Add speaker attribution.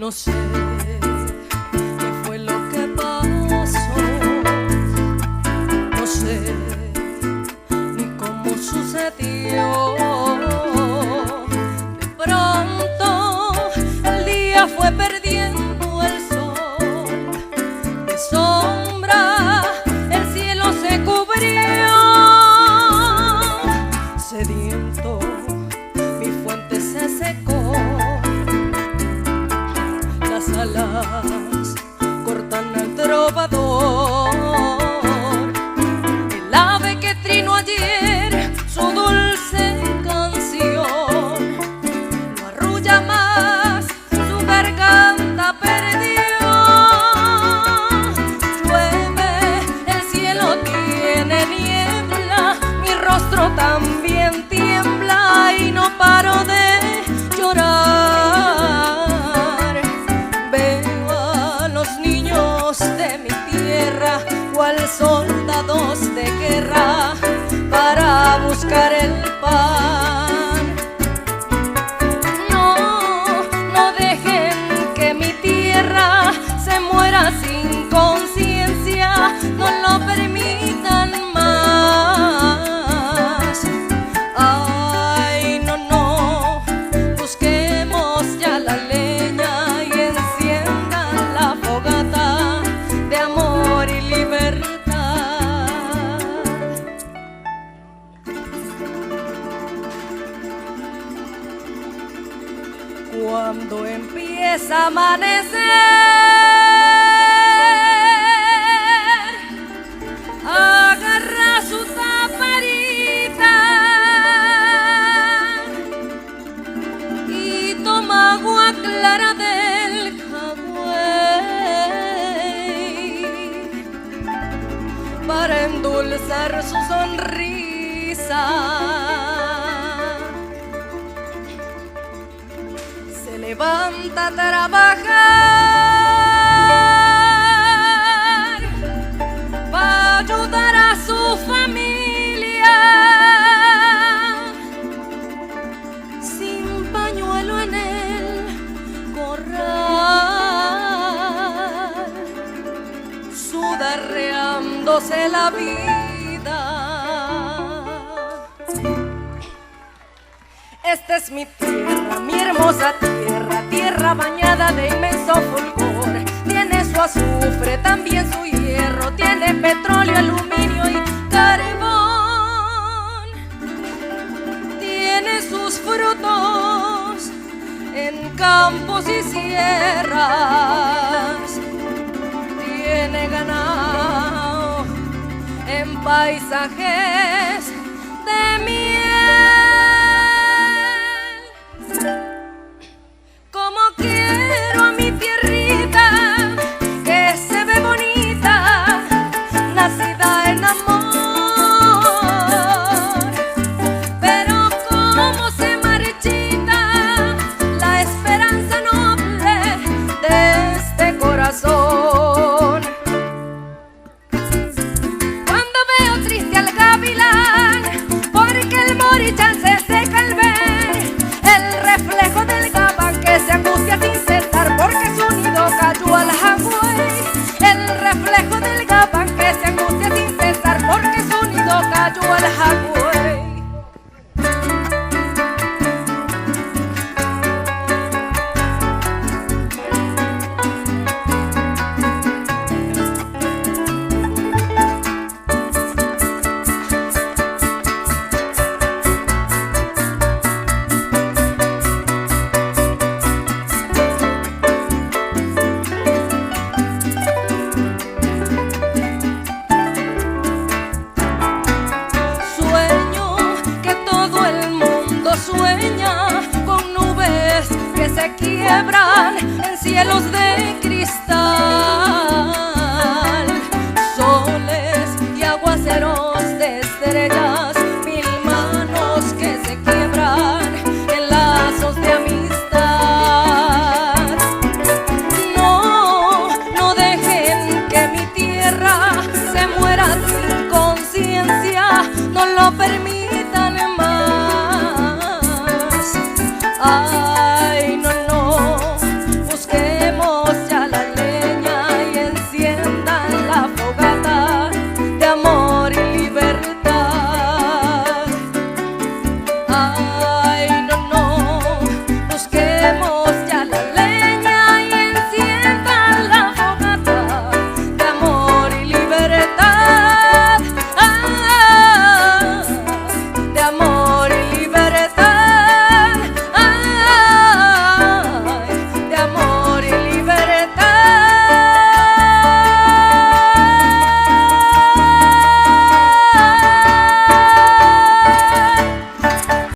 Speaker 1: No sé qué fue lo que pasó, no sé ni cómo sucedió. De pronto el día fue perdiendo el sol, de sombra el cielo se cubrió. Sediento mi fuente se secó, las alas cortan al trovador. El ave que trinó ayer su dulce canción no arrulla más, su garganta perdió. Llueve, el cielo tiene niebla, mi rostro también tiembla y no paro de llorar. Veo a los niños de mi tierra cual soldados de guerra para buscar el pan. No, no dejen que mi tierra se muera sin conciencia, no lo permitan más. Ay, no, no, busquemos ya la leña y enciendan la fogata de amor y libertad. Cuando empieza a amanecer, agarra su taparita y toma agua clara del jagüey para endulzar su sonrisa. Se levanta a trabajar para ayudar a su familia, sin pañuelo en el corral, sudarreándose la vida. Esta es mi tierra, mi hermosa tierra, tierra bañada de inmenso fulgor. Tiene su azufre, también su hierro, tiene petróleo, aluminio y carbón. Tiene sus frutos en campos y sierras, tiene ganado en paisajes de miel. Como quiero a mi tierrita que se ve bonita, nacida en amor, pero como se marchita la esperanza noble de este corazón. Cuando veo triste al gavilán porque el morichán se seca al ver el reflejo del gabán que se angustia sin cesar porque su nido cayó al jagüey. El reflejo del gabán que se angustia sin cesar porque su nido cayó al jagüey. Sueña con nubes que se quiebran en cielos de cristal.